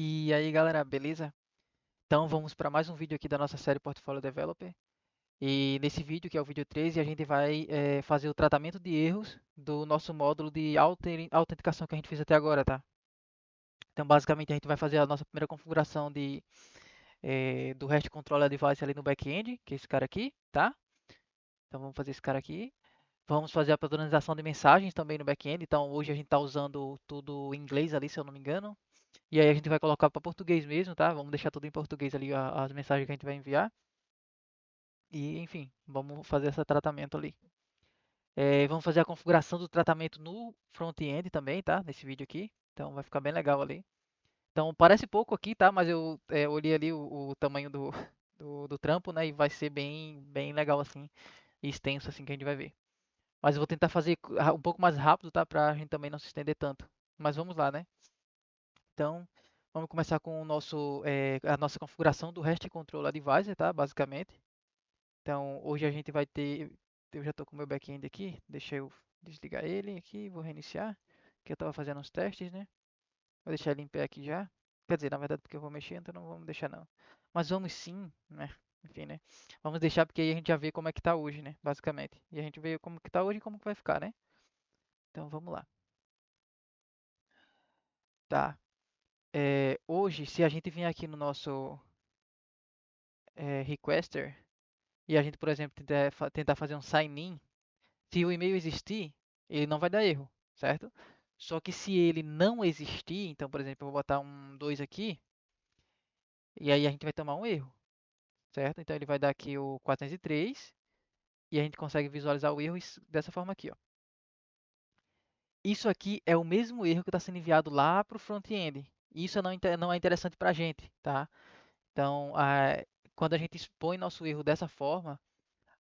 E aí, galera, beleza? Então, vamos para mais um vídeo aqui da nossa série Portfolio Developer. E nesse vídeo, que é o vídeo 13, a gente vai fazer o tratamento de erros do nosso módulo de autenticação que a gente fez até agora, tá? Então, basicamente, a gente vai fazer a nossa primeira configuração do REST Controller Device ali no back-end, que é esse cara aqui, tá? Então, vamos fazer esse cara aqui. Vamos fazer a padronização de mensagens também no back-end. Então, hoje a gente está usando tudo em inglês ali, se eu não me engano. E aí a gente vai colocar para português mesmo, tá? Vamos deixar tudo em português ali as mensagens que a gente vai enviar. E enfim, vamos fazer esse tratamento ali. Vamos fazer a configuração do tratamento no front-end também, tá? Nesse vídeo aqui. Então vai ficar bem legal ali. Então parece pouco aqui, tá? Mas eu olhei ali o tamanho do trampo, né? E vai ser bem legal assim. E extenso assim que a gente vai ver. Mas eu vou tentar fazer um pouco mais rápido, tá? Pra gente também não se estender tanto. Mas vamos lá, né? Então, vamos começar com a nossa configuração do REST Controller Advisor, tá? Basicamente. Então, hoje a gente vai ter. Eu já estou com o meu back-end aqui. Deixa eu desligar ele aqui. Vou reiniciar. Que eu estava fazendo uns testes, né? Vou deixar ele em pé aqui já. Quer dizer, na verdade, porque eu vou mexer, então não vamos deixar não. Mas vamos sim, né? Enfim, né? Vamos deixar porque aí a gente já vê como é que tá hoje, né? Basicamente. E a gente vê como que tá hoje e como que vai ficar, né? Então vamos lá. Tá. Hoje, se a gente vir aqui no nosso requester e a gente, por exemplo, tentar fazer um sign-in, se o e-mail existir, ele não vai dar erro, certo? Só que se ele não existir, então, por exemplo, eu vou botar um 2 aqui, e aí a gente vai tomar um erro, certo? Então ele vai dar aqui o 403, e a gente consegue visualizar o erro dessa forma aqui, ó. Isso aqui é o mesmo erro que está sendo enviado lá para o front-end. Isso não é interessante para a gente, tá? Então, quando a gente expõe nosso erro dessa forma,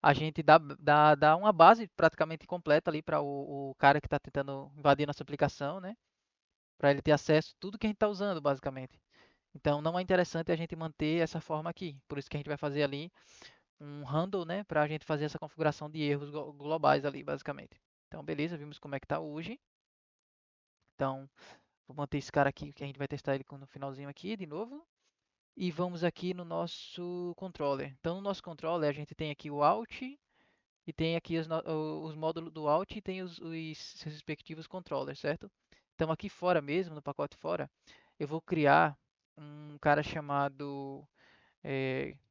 a gente dá uma base praticamente completa ali para o cara que está tentando invadir nossa aplicação, né? Para ele ter acesso a tudo que a gente está usando, basicamente. Então, não é interessante a gente manter essa forma aqui. Por isso que a gente vai fazer ali um handle, né? Para a gente fazer essa configuração de erros globais ali, basicamente. Então, beleza, vimos como é que está hoje. Então, vou manter esse cara aqui, que a gente vai testar ele no finalzinho aqui, de novo. E vamos aqui no nosso controller. Então, no nosso controller, a gente tem aqui o Alt, e tem aqui os módulos do Alt e tem os seus respectivos controllers, certo? Então aqui fora mesmo, no pacote fora, eu vou criar um cara chamado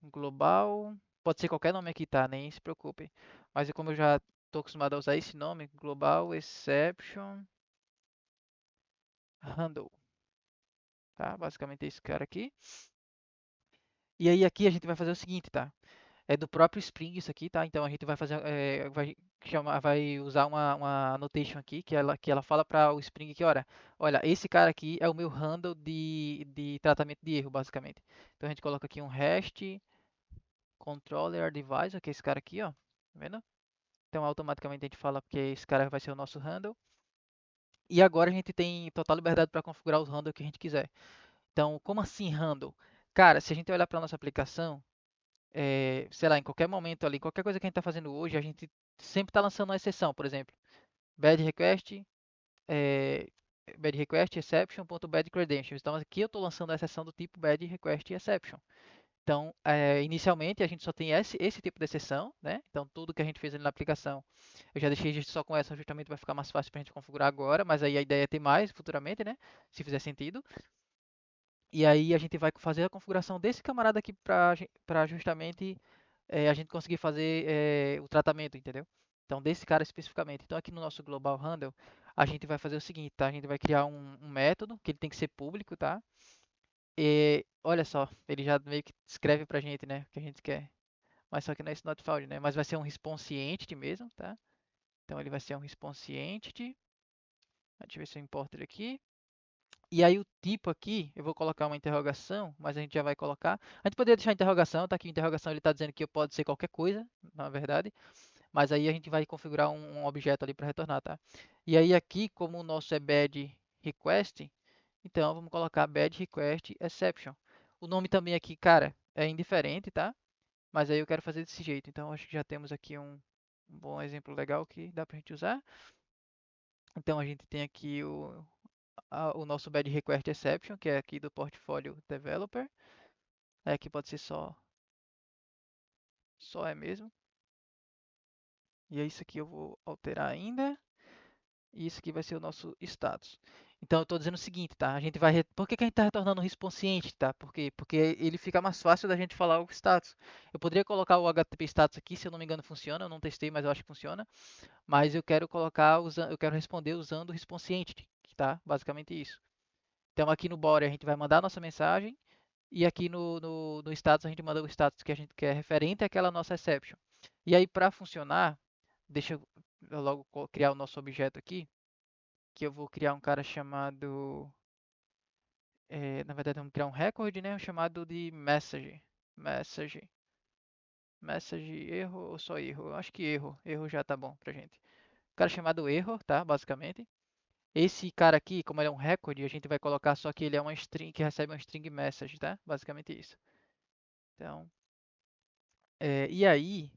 Global, pode ser qualquer nome aqui, tá? Nem se preocupe. Mas como eu já estou acostumado a usar esse nome, Global Exception Handle, tá? Basicamente esse cara aqui. E aí aqui a gente vai fazer o seguinte, tá? É do próprio Spring isso aqui, tá? Então a gente vai fazer, vai usar uma annotation aqui que ela fala para o Spring que, olha, esse cara aqui é o meu handle de tratamento de erro, basicamente. Então a gente coloca aqui um REST controller advisor, que é esse cara aqui, ó, tá vendo? Então automaticamente a gente fala que esse cara vai ser o nosso handle. E agora a gente tem total liberdade para configurar os handles que a gente quiser. Então, como assim handle? Cara, se a gente olhar para nossa aplicação, sei lá, em qualquer momento ali, qualquer coisa que a gente está fazendo hoje, a gente sempre está lançando uma exceção, por exemplo, bad request, é, bad request exception.bad credentials. Então aqui eu estou lançando a exceção do tipo bad request exception. Então, inicialmente a gente só tem esse tipo de exceção, né? Então tudo que a gente fez ali na aplicação, eu já deixei só com essa, justamente vai ficar mais fácil para a gente configurar agora, mas aí a ideia é ter mais futuramente, né? Se fizer sentido. E aí a gente vai fazer a configuração desse camarada aqui para justamente a gente conseguir fazer o tratamento, entendeu? Então desse cara especificamente. Então aqui no nosso global handle a gente vai fazer o seguinte, tá? A gente vai criar um método que ele tem que ser público, tá? E olha só, ele já meio que escreve pra gente, né? O que a gente quer. Mas só que não é esse not found, né? Mas vai ser um response entity mesmo, tá? Então ele vai ser um response entity. Deixa eu ver se eu importo ele aqui. E aí o tipo aqui, eu vou colocar uma interrogação, mas a gente já vai colocar. A gente poderia deixar a interrogação, tá aqui a interrogação ele está dizendo que pode ser qualquer coisa, na verdade. Mas aí a gente vai configurar um objeto ali para retornar, tá? E aí aqui, como o nosso é bad request, então vamos colocar bad request exception. O nome também aqui, cara, é indiferente, tá? Mas aí eu quero fazer desse jeito. Então acho que já temos aqui um bom exemplo legal que dá pra gente usar. Então a gente tem aqui o nosso bad request exception, que é aqui do portfólio developer. Aqui pode ser só é mesmo. E é isso aqui eu vou alterar ainda. E isso aqui vai ser o nosso status. Então eu estou dizendo o seguinte, tá? A gente vai. Por que que a gente está retornando um responsiente, tá? Por quê? Porque ele fica mais fácil da gente falar o status. Eu poderia colocar o HTTP status aqui, se eu não me engano funciona. Eu não testei, mas eu acho que funciona. Mas eu quero colocar, eu quero responder usando o responsiente, tá? Basicamente isso. Então aqui no body a gente vai mandar a nossa mensagem e aqui no status a gente manda o status que a gente quer referente àquela nossa exception. E aí para funcionar, deixa eu logo criar o nosso objeto aqui, que eu vou criar um cara chamado, na verdade vamos criar um record, né, chamado de message, message erro ou só erro? Eu acho que erro já tá bom pra gente. Um cara chamado error, tá, basicamente. Esse cara aqui, como ele é um record, a gente vai colocar só que ele é uma string que recebe uma string message, tá? Basicamente isso. Então, e aí,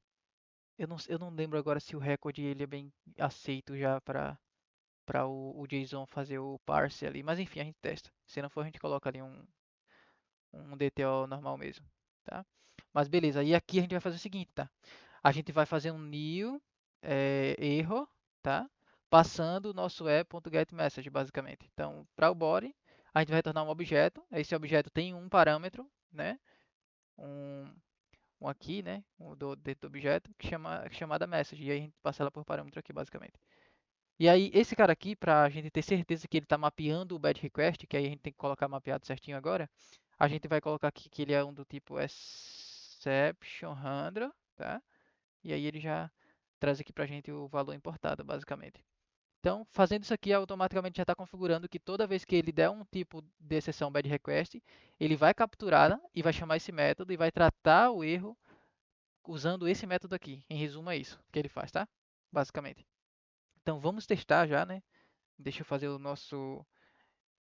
eu não lembro agora se o record ele é bem aceito já para o JSON fazer o parse ali, mas enfim, a gente testa. Se não for, a gente coloca ali um DTO normal mesmo, tá? Mas beleza, e aqui a gente vai fazer o seguinte, tá? A gente vai fazer um new error, tá? Passando o nosso e.getMessage, basicamente. Então, para o body, a gente vai retornar um objeto. Esse objeto tem um parâmetro, né? Um, um aqui, né? Dentro do objeto, que é chamada message. E aí a gente passa ela por parâmetro aqui, basicamente. E aí, esse cara aqui, para a gente ter certeza que ele está mapeando o bad request, que aí a gente tem que colocar mapeado certinho agora, a gente vai colocar aqui que ele é um do tipo exception handler, tá? E aí ele já traz aqui para a gente o valor importado, basicamente. Então, fazendo isso aqui, automaticamente já está configurando que toda vez que ele der um tipo de exceção bad request, ele vai capturar e vai chamar esse método e vai tratar o erro usando esse método aqui. Em resumo, é isso que ele faz, tá? Basicamente. Então, vamos testar já, né? Deixa eu fazer o nosso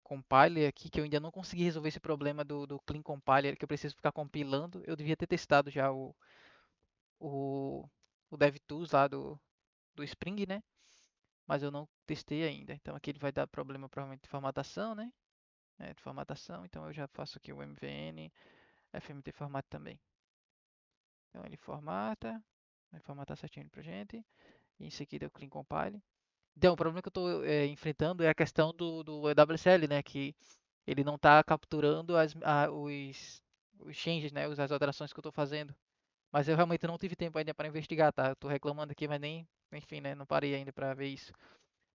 compiler aqui, que eu ainda não consegui resolver esse problema do clean compiler, que eu preciso ficar compilando. Eu devia ter testado já o, o DevTools lá do Spring, né? Mas eu não testei ainda. Então aqui ele vai dar problema provavelmente de formatação, né? De formatação, então eu já faço aqui o MVN, FMT format também. Então ele formata, vai formatar certinho pra gente. E em seguida eu clean compile. Então o problema que eu estou enfrentando é a questão do EWSL, né? Que ele não está capturando os changes, né? As alterações que eu estou fazendo. Mas eu realmente não tive tempo ainda para investigar, tá? Eu tô reclamando aqui, mas nem, enfim, né? Não parei ainda para ver isso.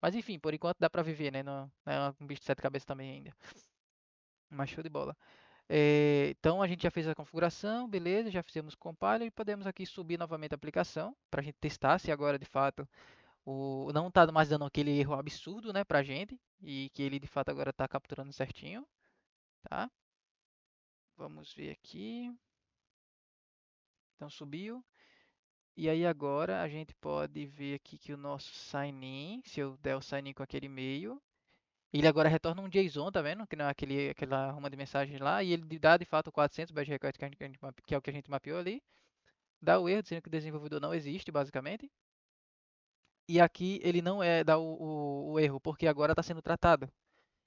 Mas enfim, por enquanto dá para viver, né? Não é um bicho de sete cabeças também ainda. Mas show de bola. Então a gente já fez a configuração, beleza? Já fizemos o compile e podemos aqui subir novamente a aplicação para a gente testar se agora de fato não está mais dando aquele erro absurdo, né, para a gente e que ele de fato agora está capturando certinho, tá? Vamos ver aqui. Então subiu. E aí agora a gente pode ver aqui que o nosso sign-in, se eu der o sign-in com aquele e-mail, ele agora retorna um JSON, tá vendo? Que não é aquela arruma de mensagens lá, e ele dá de fato 400 badge request que é o que a gente mapeou ali. Dá o erro dizendo que o desenvolvedor não existe, basicamente. E aqui ele não dá o erro, porque agora está sendo tratado.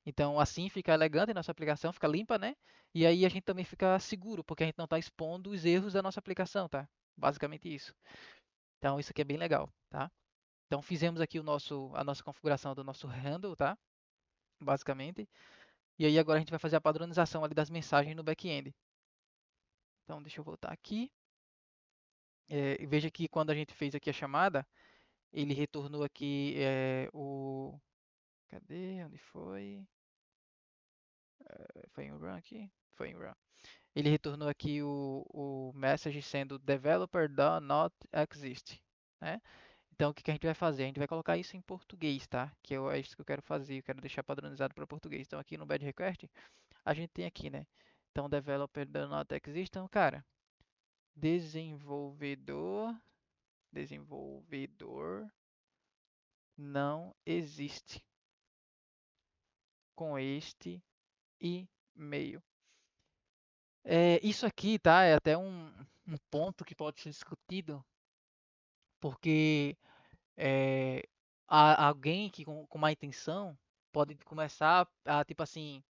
Então assim fica elegante a nossa aplicação, fica limpa, né? E aí a gente também fica seguro, porque a gente não está expondo os erros da nossa aplicação, tá? Basicamente isso. Então isso aqui é bem legal, tá? Então fizemos aqui a nossa configuração do nosso handle, tá? Basicamente. E aí agora a gente vai fazer a padronização ali das mensagens no back-end. Então deixa eu voltar aqui. E veja que quando a gente fez aqui a chamada, ele retornou aqui o... Cadê? Onde foi? Foi em run aqui? Foi em run. Ele retornou aqui o message sendo developer does not exist, né? Então, o que que a gente vai fazer? A gente vai colocar isso em português, tá? É isso que eu quero fazer. Eu quero deixar padronizado para português. Então, aqui no bad request, a gente tem aqui, né? Então, developer does not exist. Então, cara, desenvolvedor, desenvolvedor não existe com este e-mail. Isso aqui, tá? É até um ponto que pode ser discutido, porque alguém que com má intenção pode começar a, tipo assim,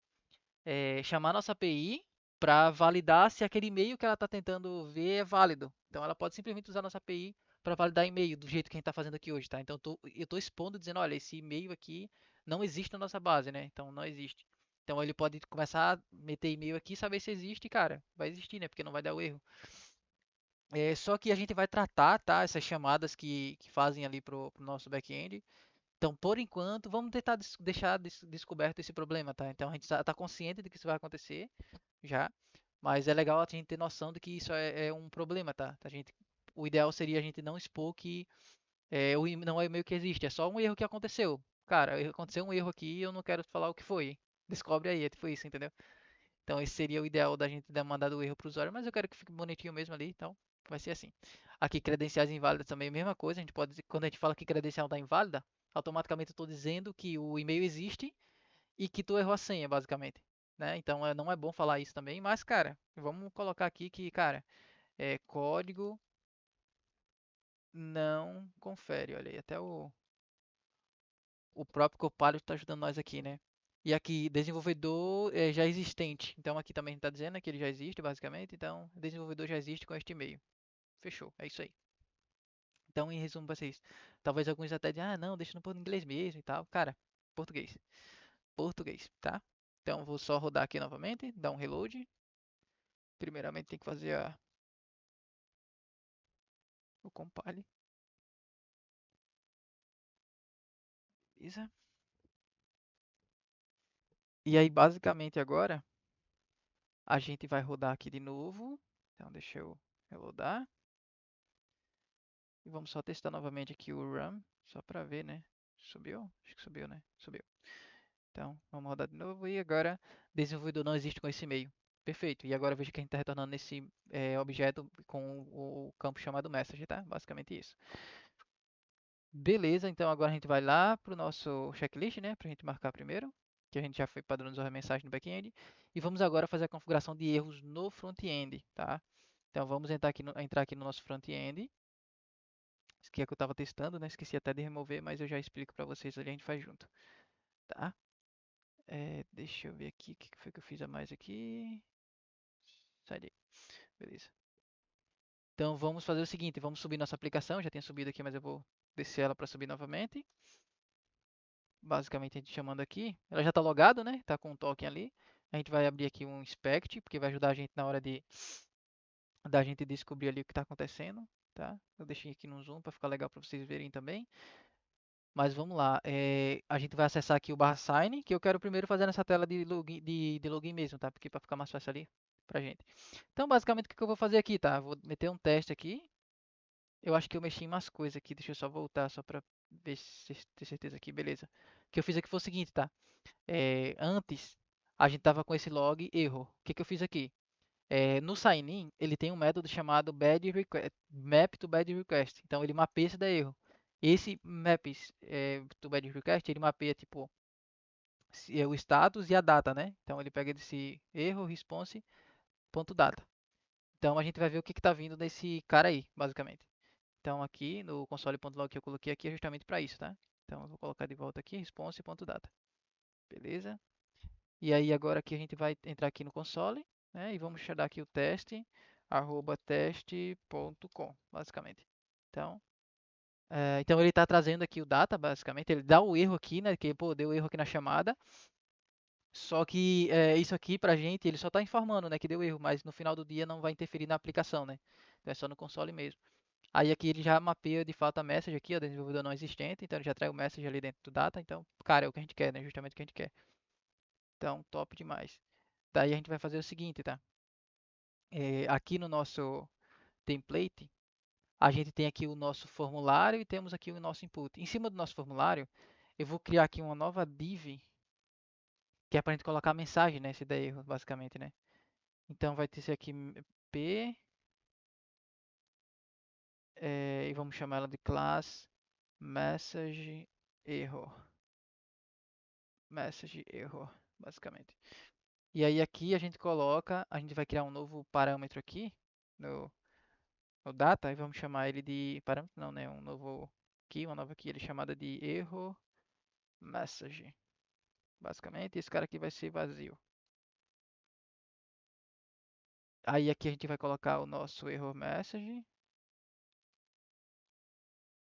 chamar nossa API para validar se aquele e-mail que ela está tentando ver é válido. Então ela pode simplesmente usar nossa API para validar e-mail do jeito que a gente está fazendo aqui hoje, tá? Então eu tô expondo dizendo, olha, esse e-mail aqui não existe na nossa base, né? Então não existe. Então ele pode começar a meter e-mail aqui, saber se existe, cara, vai existir, né? Porque não vai dar o erro. Só que a gente vai tratar, tá? Essas chamadas que fazem ali pro nosso back-end. Então, por enquanto, vamos tentar deixar descoberto esse problema, tá? Então a gente está consciente de que isso vai acontecer já, mas é legal a gente ter noção de que isso é um problema, tá? O ideal seria a gente não expor que não é o e-mail que existe, é só um erro que aconteceu. Cara, aconteceu um erro aqui e eu não quero falar o que foi. Descobre aí, foi isso, entendeu? Então esse seria o ideal da gente dar mandado o erro para o usuário, mas eu quero que fique bonitinho mesmo ali, então vai ser assim. Aqui credenciais inválidas também é a mesma coisa, a gente pode, quando a gente fala que credencial está inválida, automaticamente eu estou dizendo que o e-mail existe e que tu errou a senha, basicamente. Né? Então não é bom falar isso também, mas cara, vamos colocar aqui que, cara, código não confere. Olha aí, até o próprio Copilot está ajudando nós aqui, né? E aqui, desenvolvedor já existente. Então aqui também está dizendo que ele já existe, basicamente. Então, desenvolvedor já existe com este e-mail. Fechou, é isso aí. Então, em resumo, vai ser isso. Talvez alguns até digam, ah, não, deixa no pôr inglês mesmo e tal. Cara, português. Português, tá? Então, vou só rodar aqui novamente, dar um reload. Primeiramente, tem que fazer o compile. Beleza? E aí, basicamente, agora, a gente vai rodar aqui de novo. Então, deixa eu reloadar. E vamos só testar novamente aqui o RAM, só para ver, né? Subiu? Acho que subiu, né? Subiu. Então, vamos rodar de novo. E agora, desenvolvedor não existe com esse e-mail. Perfeito. E agora veja que a gente está retornando nesse objeto com o campo chamado message, tá? Basicamente isso. Beleza, então agora a gente vai lá para o nosso checklist, né? Para a gente marcar primeiro, que a gente já foi padronizou a mensagem no back-end. E vamos agora fazer a configuração de erros no front-end, tá? Então vamos entrar aqui no nosso front-end. Isso aqui é que eu estava testando, né? Esqueci até de remover, mas eu já explico para vocês ali, a gente faz junto, tá? Deixa eu ver aqui o que foi que eu fiz a mais aqui. Sai daí, beleza. Então vamos fazer o seguinte, vamos subir nossa aplicação, já tinha subido aqui, mas eu vou descer ela para subir novamente. Basicamente a gente chamando aqui, ela já está logada, né? Está com um token ali. A gente vai abrir aqui um inspect, porque vai ajudar a gente na hora da gente descobrir ali o que está acontecendo, tá? Eu deixei aqui no zoom para ficar legal para vocês verem também. Mas vamos lá, a gente vai acessar aqui o barra sign, que eu quero primeiro fazer nessa tela de login mesmo, tá? Porque para ficar mais fácil ali pra gente. Então, basicamente, o que eu vou fazer aqui, tá? Vou meter um teste aqui. Eu acho que eu mexi em umas coisas aqui, deixa eu só voltar, só pra ver se ter certeza aqui, beleza. O que eu fiz aqui foi o seguinte, tá? Antes, a gente tava com esse log erro. O que eu fiz aqui? No sign-in, ele tem um método chamado map to bad request. Então ele mapeia se der erro. Esse maps to bad request, ele mapeia tipo o status e a data, né? Então ele pega esse erro response.data. Então a gente vai ver o que está vindo desse cara aí, basicamente. Então aqui no console.log que eu coloquei aqui é justamente para isso, tá? Então eu vou colocar de volta aqui response.data. Beleza? E aí agora aqui a gente vai entrar aqui no console, né, e vamos chamar aqui o teste @teste.com, basicamente. Então, então ele está trazendo aqui o data, basicamente. Ele dá o erro aqui, né? Que pô, deu erro aqui na chamada. Só que isso aqui pra gente, ele só está informando, né, que deu erro, mas no final do dia não vai interferir na aplicação, né? Então é só no console mesmo. Aí aqui ele já mapeia de fato a message aqui, ó, desenvolvedor não existente, então ele já traz o message ali dentro do data, então, cara, é o que a gente quer, né? Justamente o que a gente quer. Então, top demais. Daí a gente vai fazer o seguinte, tá? Aqui no nosso template, a gente tem aqui o nosso formulário e temos aqui o nosso input. Em cima do nosso formulário, eu vou criar aqui uma nova div, que é para a gente colocar a mensagem, né? Se der erro, basicamente, né? Então vai ter esse aqui p, e vamos chamar ela de class message error. Message error, basicamente. E aí aqui a gente coloca, a gente vai criar um novo parâmetro aqui no, no data e vamos chamar ele de parâmetro, não, né? Um novo key, uma nova key ele chamada de erro message. basicamente. Esse cara aqui vai ser vazio. Aí aqui a gente vai colocar o nosso error message.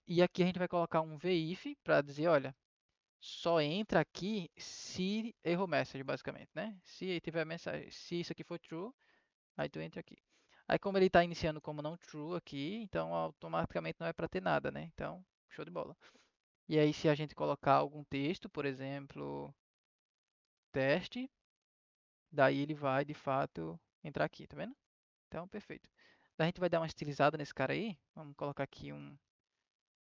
E aqui a gente vai colocar um VIF para dizer, olha, só entra aqui se error message, basicamente, né? Se tiver mensagem, se isso aqui for true, aí tu entra aqui. Aí como ele está iniciando como não true aqui, então automaticamente não é para ter nada, né? Então, show de bola. E aí se a gente colocar algum texto, por exemplo, teste, daí ele vai de fato entrar aqui, tá vendo? Então, perfeito. Daí a gente vai dar uma estilizada nesse cara aí. Vamos colocar aqui um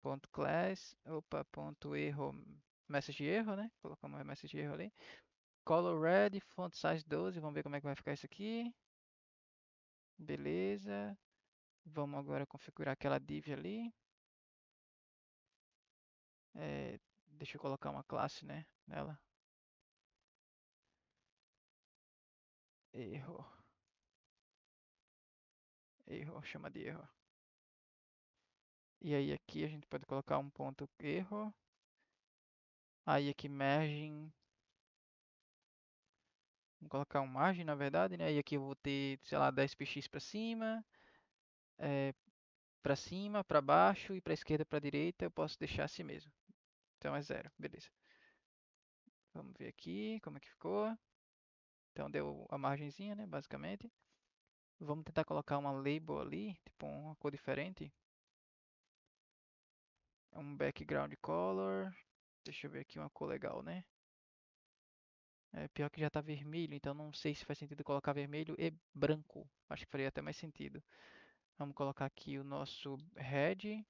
ponto class, opa, ponto erro, message erro, né? Colocamos o message erro ali. Color red, font size 12, vamos ver como é que vai ficar isso aqui. Beleza. Vamos agora configurar aquela div ali. Deixa eu colocar uma classe, né, nela. Erro. Erro, chama de erro. E aí aqui a gente pode colocar um ponto erro. Aí aqui margin. Vamos colocar um margem, na verdade, né? E aqui eu vou ter, sei lá, 10 px para cima, para cima, para baixo e para esquerda, para direita. Eu posso deixar assim mesmo. Então é zero, beleza. Vamos ver aqui como é que ficou. Então deu a margenzinha, né, basicamente. Vamos tentar colocar uma label ali, tipo uma cor diferente. Um background color. Deixa eu ver aqui uma cor legal, né? É pior que já tá vermelho, então não sei se faz sentido colocar vermelho e branco. Acho que faria até mais sentido. Vamos colocar aqui o nosso head.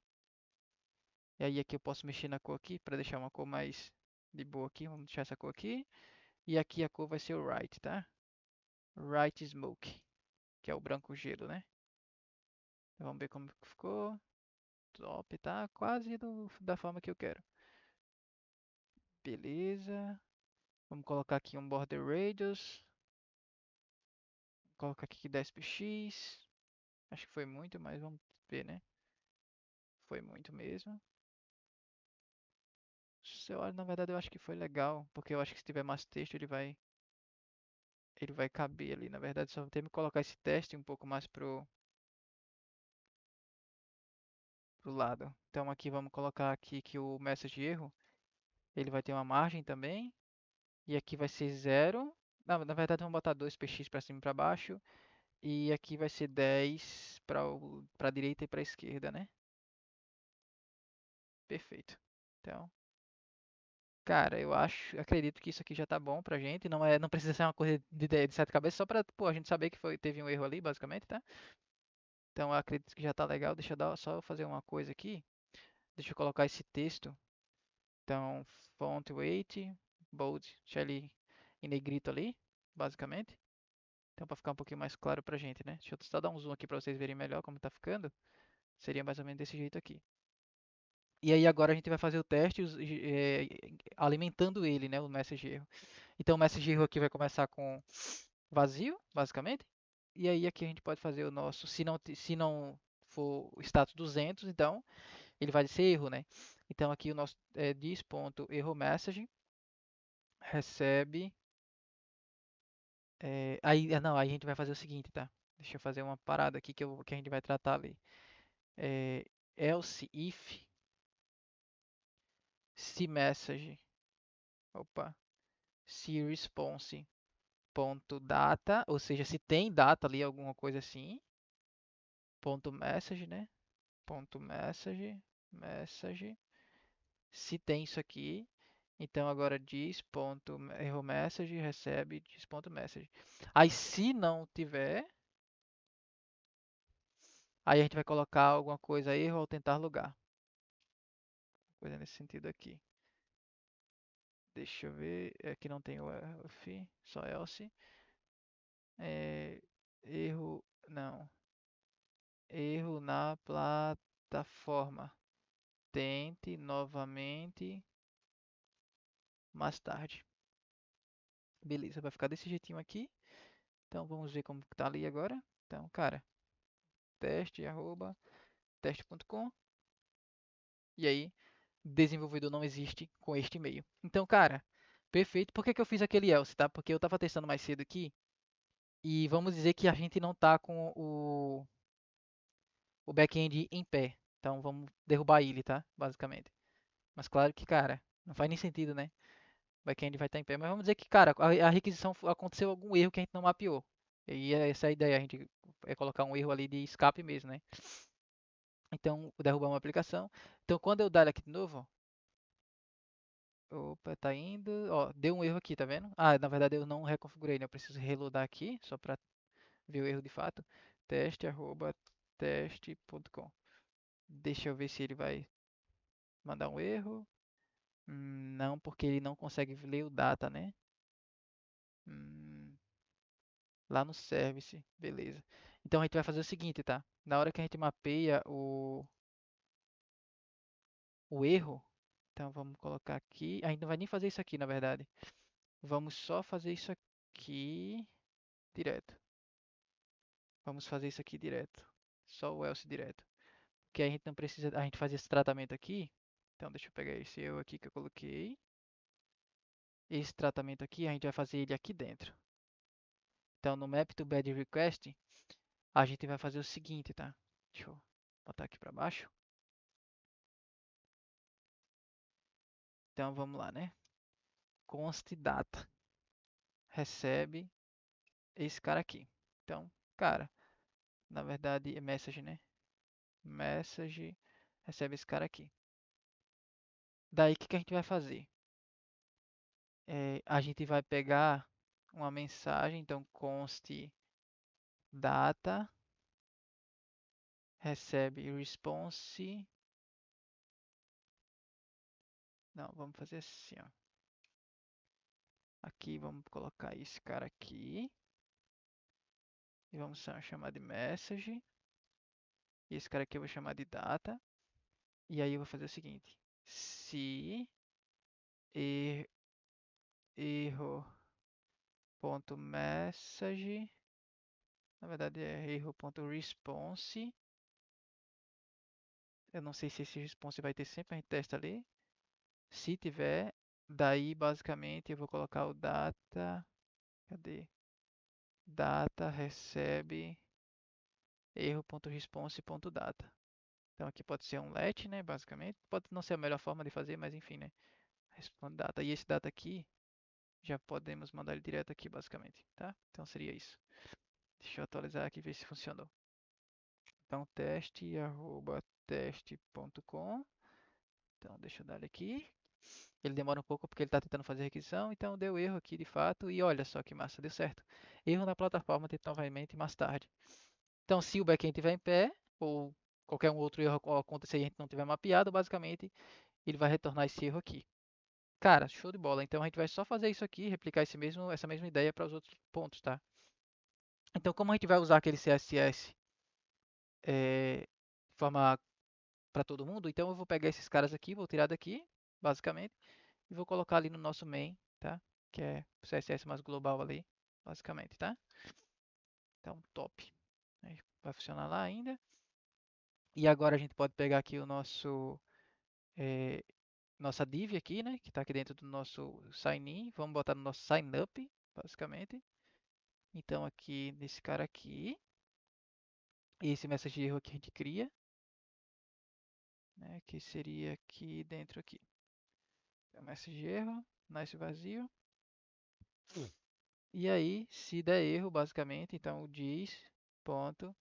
E aí aqui eu posso mexer na cor aqui para deixar uma cor mais de boa aqui. Vamos deixar essa cor aqui. E aqui a cor vai ser o right, tá? Right smoke, que é o branco gelo, né? Então, vamos ver como ficou. Top, tá? Quase da forma que eu quero. Beleza. Vamos colocar aqui um border radius. Vou colocar aqui 10 px. Acho que foi muito, mas vamos ver, né? Foi muito mesmo. Na verdade, eu acho que foi legal, porque eu acho que se tiver mais texto, ele vai caber ali. Na verdade, só tem que colocar esse teste um pouco mais pro lado. Então aqui vamos colocar aqui que o message erro, ele vai ter uma margem também. E aqui vai ser zero. Na verdade, vamos botar 2 px para cima e para baixo. E aqui vai ser 10 para a direita e para a esquerda, né? Perfeito. Então, cara, acredito que isso aqui já tá bom pra gente. Não precisa ser uma coisa de sete cabeças, só pra, pô, a gente saber que teve um erro ali, basicamente, tá? Então, eu acredito que já tá legal. Deixa eu só fazer uma coisa aqui. Deixa eu colocar esse texto. Então, font weight, bold, deixa ele em negrito ali, basicamente. Então, para ficar um pouquinho mais claro pra gente, né? Deixa eu só dar um zoom aqui para vocês verem melhor como tá ficando. Seria mais ou menos desse jeito aqui. E aí agora a gente vai fazer o teste alimentando ele, né, o message erro. Então o message erro aqui vai começar com vazio, basicamente. E aí aqui a gente pode fazer o nosso, se não for o status 200, então ele vai ser erro, né? Então aqui o nosso this.errorMessage recebe não, aí a gente vai fazer o seguinte, tá? Deixa eu fazer uma parada aqui que a gente vai tratar ali. É, else if se message, opa, se response ponto data, ou seja, se tem data ali, alguma coisa assim, ponto message, né? Ponto message, se tem isso aqui, então agora diz ponto erro message recebe diz ponto message. Aí se não tiver, aí a gente vai colocar alguma coisa erro ao tentar logar, coisa nesse sentido aqui. Deixa eu ver, aqui não tem o if, só else. É, erro, não, erro na plataforma. Tente novamente mais tarde. Beleza, vai ficar desse jeitinho aqui. Então vamos ver como tá ali agora. Então, cara, teste@teste.com. E aí, desenvolvedor não existe com este e-mail. Então, cara, Perfeito. Por que que eu fiz aquele else, tá? Porque eu estava testando mais cedo aqui e vamos dizer que a gente não tá com o back-end em pé. Então vamos derrubar ele, tá? Basicamente. Mas claro que, cara, não faz nem sentido, né? O back-end vai estar em pé. Mas vamos dizer que, cara, a requisição aconteceu algum erro que a gente não mapeou. E essa é a ideia, a gente é colocar um erro ali de escape mesmo, né? Então, derrubar uma aplicação. Então, quando eu dar ele aqui de novo, ó, opa, tá indo. Ó, deu um erro aqui, tá vendo? Ah, na verdade eu não reconfigurei, né? Eu preciso reloadar aqui, só para ver o erro de fato. Teste@teste.com. Deixa eu ver se ele vai mandar um erro. Não, porque ele não consegue ler o data, né? Hum, lá no service, beleza. Então a gente vai fazer o seguinte, tá? Na hora que a gente mapeia o erro, então vamos colocar aqui. A gente não vai nem fazer isso aqui, na verdade. Vamos só fazer isso aqui direto. Vamos fazer isso aqui direto. Só o else direto. Porque a gente não precisa, a gente faz esse tratamento aqui. Então deixa eu pegar esse eu aqui que eu coloquei. Esse tratamento aqui, a gente vai fazer ele aqui dentro. Então no map to bad request, a gente vai fazer o seguinte, tá? Deixa eu botar aqui para baixo. Então vamos lá, né? Const data recebe esse cara aqui. Então, cara, na verdade é message, né? Message recebe esse cara aqui. Daí o que que a gente vai fazer? A gente vai pegar uma mensagem, então const data recebe response. Não, vamos fazer assim, ó. Aqui vamos colocar esse cara aqui e vamos chamar de message. E esse cara aqui eu vou chamar de data. E aí eu vou fazer o seguinte: se erro.message, na verdade é erro.response. Eu não sei se esse response vai ter sempre, a gente testa ali. Se tiver, daí basicamente eu vou colocar o data. Cadê? Data recebe erro.response.data. Então aqui pode ser um let, né? Basicamente. Pode não ser a melhor forma de fazer, mas enfim, né? Responde data. E esse data aqui, já podemos mandar ele direto aqui, basicamente, tá? Então seria isso. Deixa eu atualizar aqui e ver se funcionou. Então teste@teste.com. Então deixa eu dar ele aqui. Ele demora um pouco porque ele está tentando fazer a requisição, então deu erro aqui de fato. E olha só que massa, deu certo. Erro na plataforma, tenta novamente mais tarde. Então, se o backend estiver em pé, ou qualquer um outro erro acontecer e a gente não tiver mapeado, basicamente ele vai retornar esse erro aqui. Cara, show de bola. Então a gente vai só fazer isso aqui, replicar essa mesma ideia para os outros pontos, tá? Então, como a gente vai usar aquele CSS de forma para todo mundo, então eu vou pegar esses caras aqui, vou tirar daqui, basicamente, e vou colocar ali no nosso main, tá? Que é o CSS mais global ali, basicamente, tá? Então, top. Vai funcionar lá ainda. E agora a gente pode pegar aqui o nosso nossa div aqui, né? Que está aqui dentro do nosso sign in. Vamos botar no nosso sign up, basicamente. Então aqui nesse cara aqui, esse message erro aqui a gente cria, né? Que seria aqui dentro aqui. Então, message erro, nice vazio. E aí, se der erro, basicamente, então diz ponto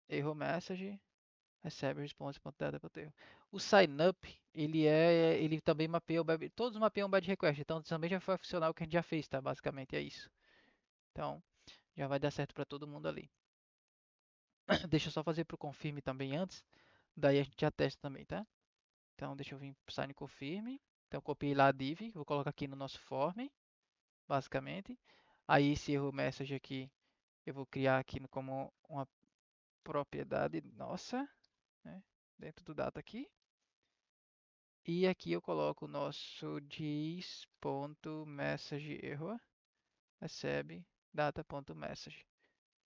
erro message recebe response.data.erro. O signup, ele também mapeia o bad, todos mapeiam o bad request, então também já foi funcionar o que a gente já fez, tá? Basicamente é isso. Então, já vai dar certo para todo mundo ali. Deixa eu só fazer para o confirm também antes, daí a gente já testa também, tá? Então, deixa eu vir para sign confirm. Então, copiei lá a div, vou colocar aqui no nosso form, basicamente. Aí, esse erro message aqui, eu vou criar aqui como uma propriedade nossa, né? Dentro do data aqui. E aqui eu coloco o nosso dis.messageError recebe data.message.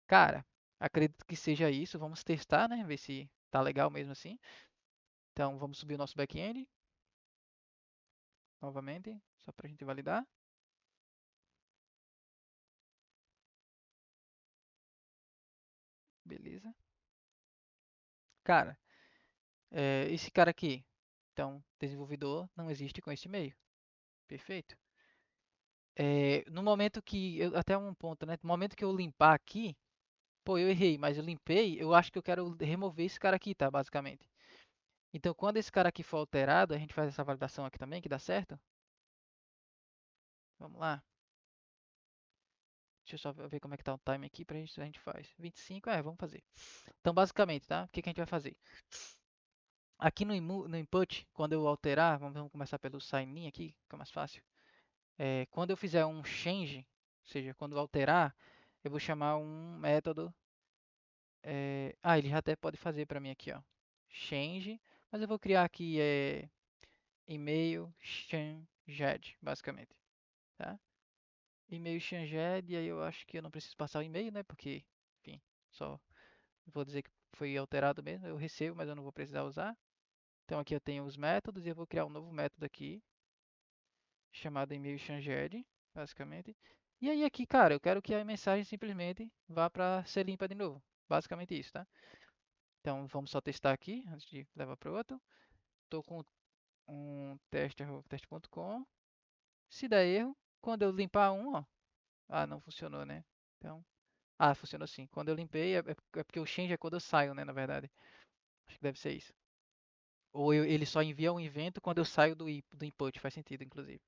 Cara, acredito que seja isso. Vamos testar, né? Ver se tá legal mesmo assim. Então vamos subir o nosso back-end. novamente, só para a gente validar. Beleza. Cara, esse cara aqui, então, desenvolvedor não existe com esse e-mail. Perfeito. No momento que, até um ponto, né? No momento que eu limpar aqui, pô, eu errei, mas eu limpei, eu acho que eu quero remover esse cara aqui, tá? Basicamente. Então, quando esse cara aqui for alterado, a gente faz essa validação aqui também, que dá certo. Vamos lá. Deixa eu só ver como é que tá o time aqui pra gente, a gente faz. 25, vamos fazer. Então, basicamente, tá? O que que a gente vai fazer? Aqui no input, quando eu alterar, vamos começar pelo sign in aqui, que é mais fácil. Quando eu fizer um change, ou seja, quando eu alterar, eu vou chamar um método. Ele já até pode fazer para mim aqui, ó. Change, mas eu vou criar aqui email changed, basicamente, tá? E-mail changed, e aí eu acho que eu não preciso passar o e-mail, né? Porque, enfim, só vou dizer que foi alterado mesmo. Eu recebo, mas eu não vou precisar usar. Então aqui eu tenho os métodos e eu vou criar um novo método aqui chamado e-mail changed, basicamente. E aí aqui, cara, eu quero que a mensagem simplesmente vá para ser limpa de novo. Basicamente isso, tá? Então vamos só testar aqui antes de levar para o outro. Estou com um teste.com. Se der erro, quando eu limpar um, ó, não funcionou, né? Então, funcionou sim. Quando eu limpei, é porque o change é quando eu saio, né? Na verdade, acho que deve ser isso. Ou ele só envia um evento quando eu saio do input, faz sentido, inclusive.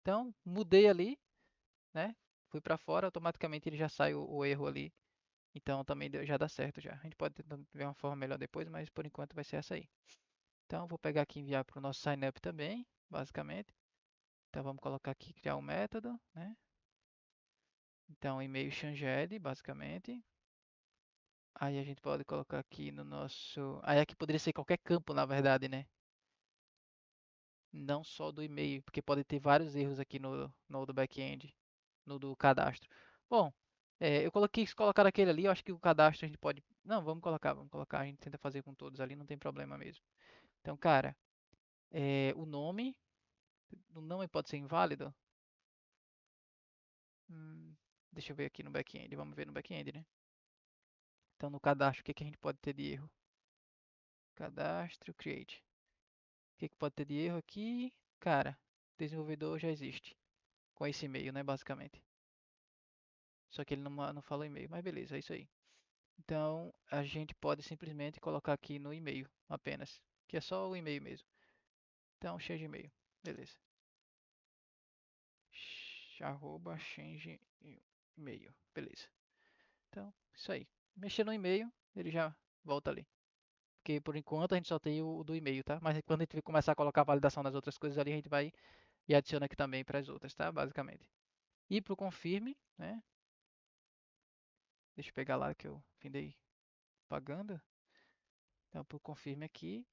Então, mudei ali, né? Fui para fora, automaticamente ele já sai o erro ali. Então também já dá certo já. A gente pode tentar ver uma forma melhor depois, mas por enquanto vai ser essa aí. Então vou pegar aqui e enviar para o nosso sign up também, basicamente. Então vamos colocar aqui criar um método, né? Então e-mail changed, basicamente. Aí a gente pode colocar aqui no nosso. Aí aqui poderia ser qualquer campo, na verdade, né? Não só do e-mail, porque pode ter vários erros aqui no do back-end, no do cadastro. Bom, eu coloquei se colocar aquele ali, eu acho que o cadastro a gente pode. Não, vamos colocar, a gente tenta fazer com todos ali, não tem problema mesmo. Então, cara, o nome, o nome pode ser inválido? Hum, deixa eu ver aqui no back-end, vamos ver no back-end, né? Então, no cadastro, o que que a gente pode ter de erro? Cadastro, create. O que que pode ter de erro aqui? Cara, desenvolvedor já existe com esse e-mail, né, basicamente. Só que ele não falou e-mail, mas beleza, é isso aí. Então, a gente pode simplesmente colocar aqui no e-mail apenas, que é só o e-mail mesmo. Então, change e-mail, beleza. Arroba change e-mail, beleza. Então, isso aí. Mexer no e-mail, ele já volta ali. Porque por enquanto a gente só tem o do e-mail, tá? Mas quando a gente começar a colocar a validação das outras coisas ali, a gente vai e adiciona aqui também para as outras, tá? Basicamente. E para o confirme, né? Deixa eu pegar lá que eu findei pagando. Então, para o confirme aqui,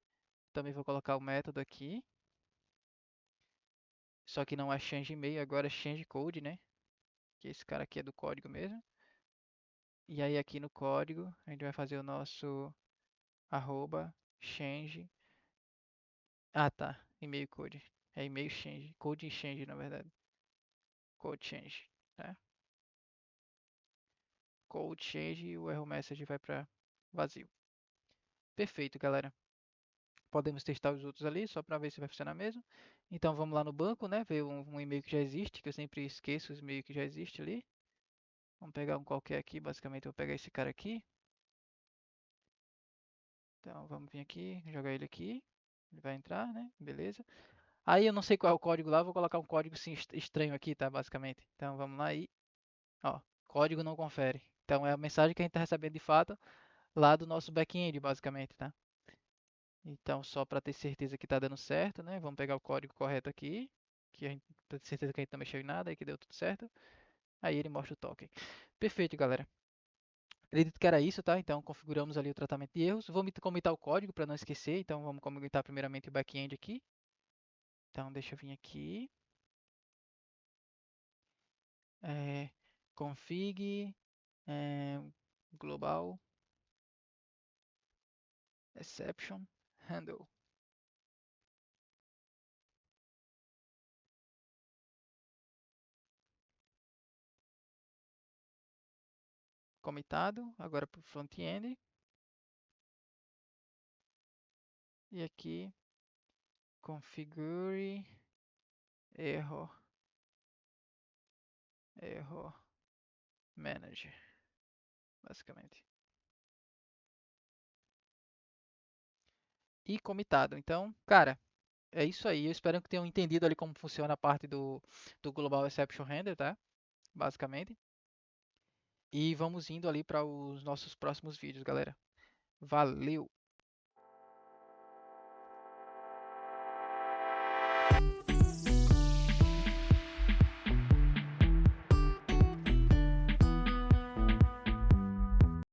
também vou colocar o método aqui. Só que não é change e-mail, agora é change code, né? Que esse cara aqui é do código mesmo. E aí aqui no código, a gente vai fazer o nosso arroba change. Ah, tá. E-mail code. É e-mail change. Code change, na verdade. Code change, tá? Code change e o erro message vai para vazio. Perfeito, galera. Podemos testar os outros ali, só para ver se vai funcionar mesmo. Então vamos lá no banco, né? Ver um e-mail que já existe, que eu sempre esqueço os e-mails que já existe ali. Vamos pegar um qualquer aqui, basicamente eu vou pegar esse cara aqui. Então vamos vir aqui, jogar ele aqui. Ele vai entrar, né? Beleza. Aí eu não sei qual é o código lá, vou colocar um código assim, estranho aqui, tá? Basicamente. Então vamos lá e, ó, código não confere. Então é a mensagem que a gente está recebendo de fato lá do nosso back-end, basicamente, tá? Então só para ter certeza que está dando certo, né? Vamos pegar o código correto aqui, que a gente pra ter certeza que a gente não mexeu em nada e que deu tudo certo. Aí ele mostra o token. Perfeito, galera. Acredito que era isso, tá? Então configuramos ali o tratamento de erros. Vou comentar o código para não esquecer. Então vamos comentar primeiramente o back-end aqui. Então deixa eu vir aqui. É, config é, global exception handle. comitado, agora para o front-end. E aqui, configure error manager, basicamente. E comitado. Então, cara, é isso aí. Eu espero que tenham entendido ali como funciona a parte do Global Exception Handler, tá? Basicamente. E vamos indo ali para os nossos próximos vídeos, galera. Valeu!